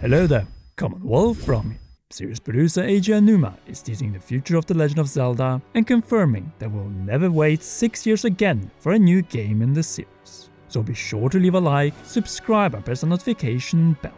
Hello there, Commonwealth from series producer Eiji Aonuma is teasing the future of The Legend of Zelda and confirming that we'll never wait 6 years again for a new game in the series. So be sure to leave a like, subscribe and press the notification bell.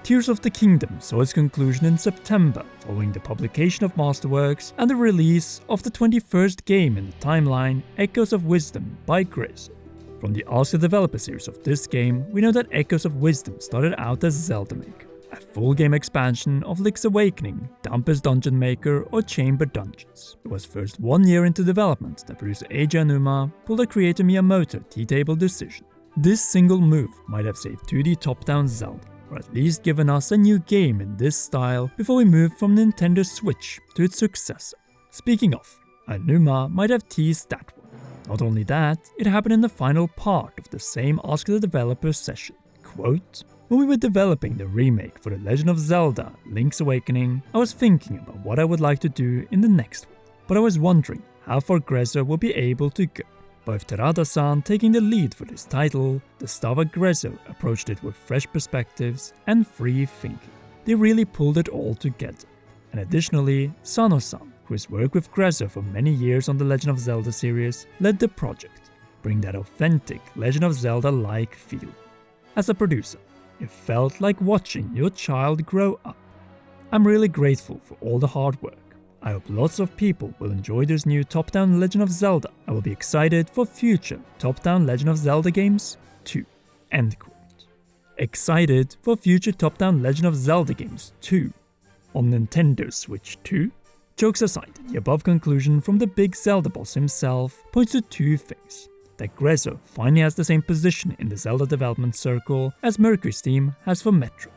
Tears of the Kingdom saw its conclusion in September following the publication of Masterworks and the release of the 21st game in the timeline, Echoes of Wisdom by Grezzo. From the Ask the Developer series of this game, we know that Echoes of Wisdom started out as Zelda Maker, a full game expansion of Link's Awakening, Dampus Dungeon Maker or Chamber Dungeons. It was first 1 year into development that producer Eiji Aonuma pulled a creator Miyamoto tea-table decision. This single move might have saved 2D top-down Zelda, or at least given us a new game in this style before we move from Nintendo Switch to its successor. Speaking of, Aonuma might have teased that one. Not only that, it happened in the final part of the same Ask the Developer session. Quote, "When we were developing the remake for The Legend of Zelda Link's Awakening, I was thinking about what I would like to do in the next one, but I was wondering how far Grezzo would be able to go. With Terada-san taking the lead for this title, the staff at Grezzo approached it with fresh perspectives and free thinking. They really pulled it all together. And additionally, Sano-san, who has worked with Grezzo for many years on the Legend of Zelda series, led the project, bringing that authentic Legend of Zelda-like feel. As a producer, it felt like watching your child grow up. I'm really grateful for all the hard work. I hope lots of people will enjoy this new top-down Legend of Zelda. I will be excited for future top-down Legend of Zelda games too." End quote. Excited for future top-down Legend of Zelda games too. On Nintendo Switch 2? Jokes aside, the above conclusion from the big Zelda boss himself points to two things. That Grezzo finally has the same position in the Zelda development circle as Mercury's team has for Metroid.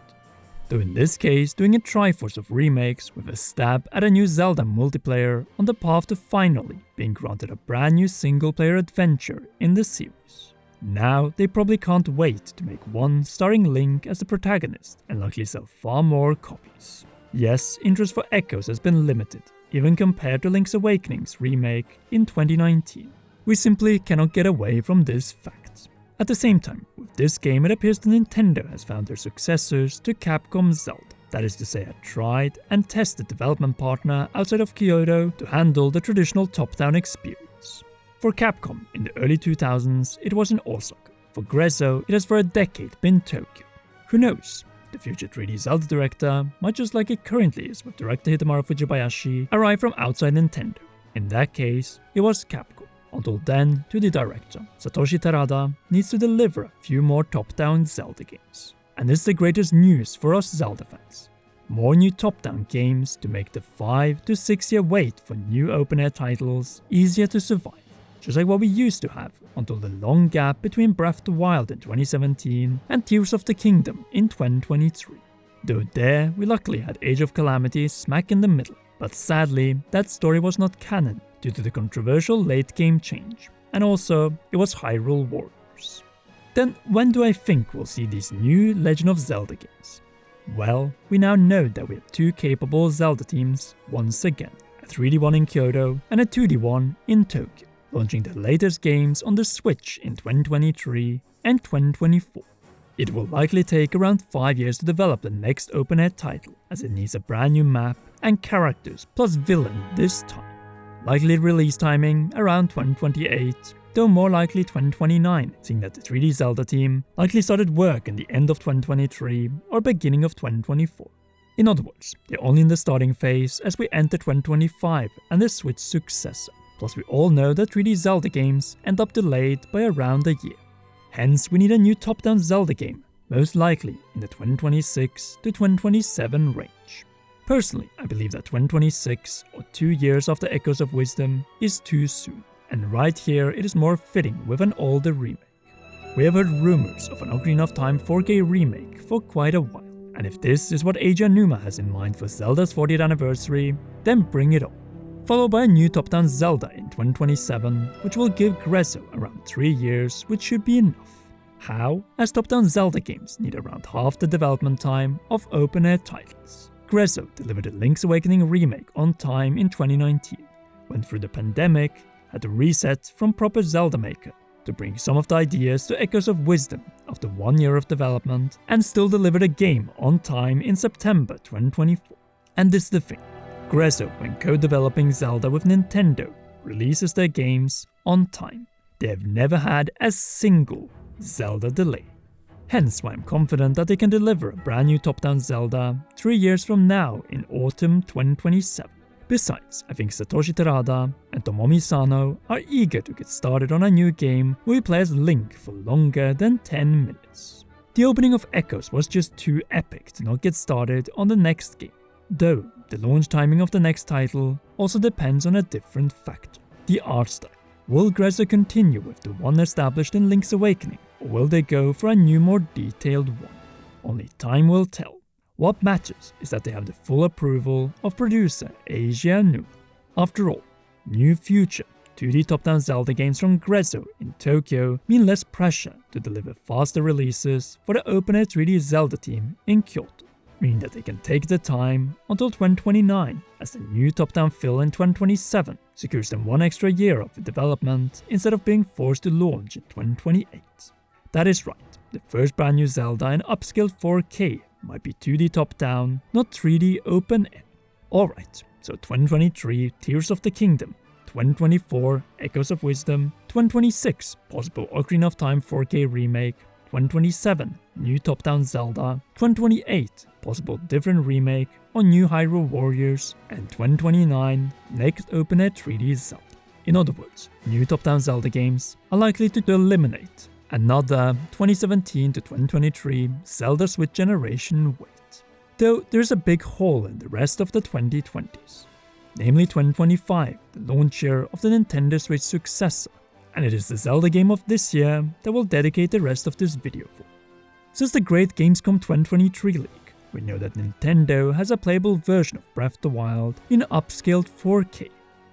Though in this case doing a triforce of remakes with a stab at a new Zelda multiplayer on the path to finally being granted a brand new single-player adventure in the series. Now they probably can't wait to make one starring Link as the protagonist and likely sell far more copies. Yes, interest for Echoes has been limited, even compared to Link's Awakening's remake in 2019. We simply cannot get away from this fact. At the same time, with this game it appears that Nintendo has found their successors to Capcom's Zelda, that is to say a tried and tested development partner outside of Kyoto to handle the traditional top-down experience. For Capcom, in the early 2000s, it was in Osaka. For Grezzo, it has for a decade been Tokyo. Who knows? The future 3D Zelda director might, just like it currently is with director Hidemaru Fujibayashi, arrive from outside Nintendo. In that case, it was Capcom. Until then, to the director, Satoshi Terada needs to deliver a few more top-down Zelda games. And this is the greatest news for us Zelda fans. More new top-down games to make the 5 to 6 year wait for new open-air titles easier to survive, just like what we used to have until the long gap between Breath of the Wild in 2017 and Tears of the Kingdom in 2023. Though there, we luckily had Age of Calamity smack in the middle, but sadly, that story was not canon due to the controversial late-game change, and also, it was Hyrule Warriors. Then, when do I think we'll see these new Legend of Zelda games? Well, we now know that we have two capable Zelda teams once again, a 3D one in Kyoto and a 2D one in Tokyo, launching their latest games on the Switch in 2023 and 2024. It will likely take around 5 years to develop the next open-air title, as it needs a brand new map and characters plus villain this time. Likely release timing around 2028, though more likely 2029, seeing that the 3D Zelda team likely started work in the end of 2023 or beginning of 2024. In other words, they're only in the starting phase as we enter 2025 and the Switch successor. Plus we all know that 3D Zelda games end up delayed by around a year. Hence we need a new top-down Zelda game, most likely in the 2026 to 2027 range. Personally, I believe that 2026, or 2 years after Echoes of Wisdom, is too soon, and right here it is more fitting with an older remake. We have heard rumors of an Ocarina of Time 4K remake for quite a while, and if this is what Eiji Aonuma has in mind for Zelda's 40th anniversary, then bring it on. Followed by a new top-down Zelda in 2027, which will give Grezzo around 3 years, which should be enough. How? As top-down Zelda games need around half the development time of open-air titles. Grezzo delivered a Link's Awakening remake on time in 2019, went through the pandemic, had to reset from proper Zelda Maker to bring some of the ideas to Echoes of Wisdom after 1 year of development and still delivered a game on time in September 2024. And this is the thing, Grezzo, when co-developing Zelda with Nintendo, releases their games on time. They have never had a single Zelda delay. Hence why I'm confident that they can deliver a brand new top-down Zelda 3 years from now in autumn 2027. Besides, I think Satoshi Terada and Tomomi Sano are eager to get started on a new game where we play as Link for longer than 10 minutes. The opening of Echoes was just too epic to not get started on the next game, though the launch timing of the next title also depends on a different factor, the art style. Will Grezzo continue with the one established in Link's Awakening, or will they go for a new, more detailed one? Only time will tell. What matters is that they have the full approval of producer Eiji Aonuma. After all, new future 2D top-down Zelda games from Grezzo in Tokyo mean less pressure to deliver faster releases for the open-air 3D Zelda team in Kyoto, meaning that they can take the time until 2029 as the new top-down fill in 2027 secures them 1 extra year of development instead of being forced to launch in 2028. That is right, the first brand new Zelda in upscaled 4K might be 2D top-down, not 3D open-air. Alright, so 2023 Tears of the Kingdom, 2024 Echoes of Wisdom, 2026 possible Ocarina of Time 4K remake, 2027 new top-down Zelda, 2028 possible different remake on New Hyrule Warriors, and 2029 next open-air 3D Zelda. In other words, new top-down Zelda games are likely to eliminate another 2017 to 2023 Zelda Switch generation wait. Though there's a big hole in the rest of the 2020s, namely 2025, the launch year of the Nintendo Switch successor, and it is the Zelda game of this year that we'll dedicate the rest of this video for. Since the great Gamescom 2023 leak, we know that Nintendo has a playable version of Breath of the Wild in upscaled 4K.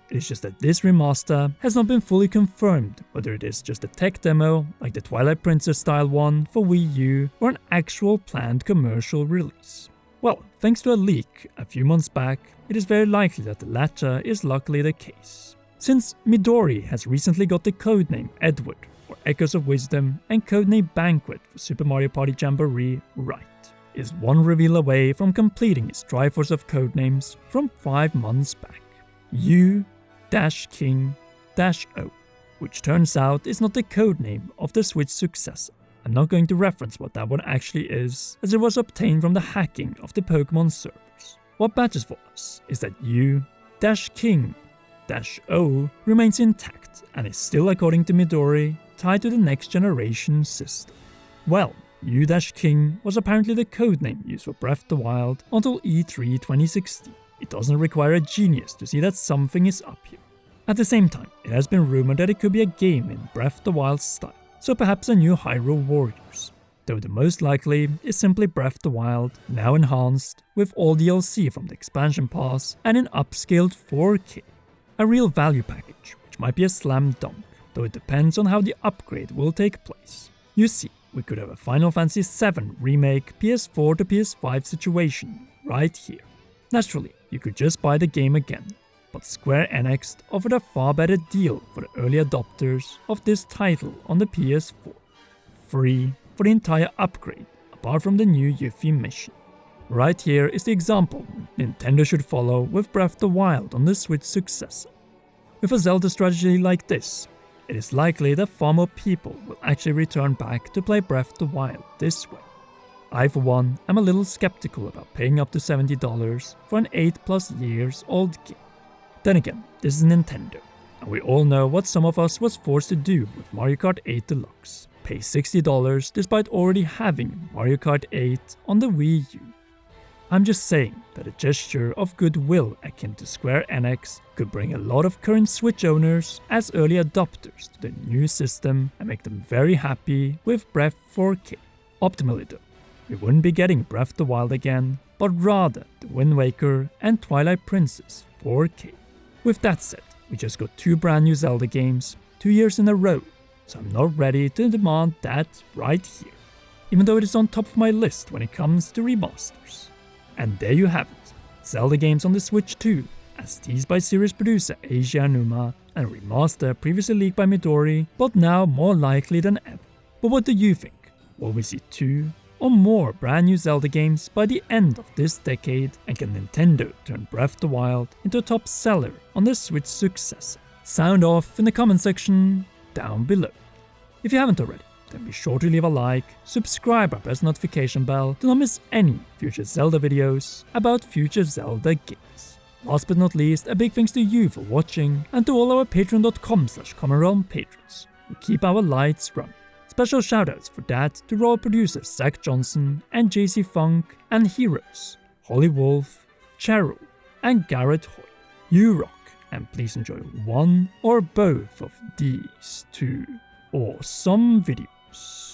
It is just that this remaster has not been fully confirmed, whether it is just a tech demo like the Twilight Princess style one for Wii U or an actual planned commercial release. Well, thanks to a leak a few months back, it is very likely that the latter is luckily the case, since Midori has recently got the codename Edward for Echoes of Wisdom and codename Banquet for Super Mario Party Jamboree right, is one reveal away from completing his Triforce of codenames from 5 months back. U-King-O, which turns out is not the codename of the Switch successor. I'm not going to reference what that one actually is, as it was obtained from the hacking of the Pokemon servers. What matters for us is that U-King-O remains intact and is still, according to Midori, tied to the next generation system. Well, U-King was apparently the codename used for Breath of the Wild until E3 2016. It doesn't require a genius to see that something is up here. At the same time, it has been rumored that it could be a game in Breath of the Wild style, so perhaps a new Hyrule Warriors, though the most likely is simply Breath of the Wild, now enhanced with all DLC from the expansion pass and in upscaled 4K. A real value package, which might be a slam dunk, though it depends on how the upgrade will take place. You see, we could have a Final Fantasy VII Remake PS4 to PS5 situation right here. Naturally, you could just buy the game again, but Square Enix offered a far better deal for the early adopters of this title on the PS4. Free for the entire upgrade, apart from the new Yuffie mission. Right here is the example Nintendo should follow with Breath of the Wild on the Switch successor. With a Zelda strategy like this, it is likely that far more people will actually return back to play Breath of the Wild this way. I, for one, am a little skeptical about paying up to $70 for an 8+ years old game. Then again, this is Nintendo, and we all know what some of us was forced to do with Mario Kart 8 Deluxe. Pay $60 despite already having Mario Kart 8 on the Wii U. I'm just saying that a gesture of goodwill akin to Square Enix could bring a lot of current Switch owners as early adopters to the new system and make them very happy with Breath 4K. Optimally though, we wouldn't be getting Breath of the Wild again, but rather the Wind Waker and Twilight Princess 4K. With that said, we just got 2 brand new Zelda games 2 years in a row, so I'm not ready to demand that right here, even though it is on top of my list when it comes to remasters. And there you have it, Zelda games on the Switch 2, as teased by series producer Eiji Aonuma, and remaster previously leaked by Midori, but now more likely than ever. But what do you think? Will we see 2 or more brand new Zelda games by the end of this decade, and can Nintendo turn Breath of the Wild into a top seller on their Switch successor? Sound off in the comment section down below. If you haven't already, then be sure to leave a like, subscribe and press the notification bell to not miss any future Zelda videos about future Zelda games. Last but not least, a big thanks to you for watching, and to all our patreon.com/CommonRealm patrons who keep our lights running. Special shoutouts for that to royal producers Zach Johnson and JC Funk, and heroes Holly Wolf, Cheryl, and Garrett Hoy. You rock, and please enjoy one or both of these 2 awesome videos.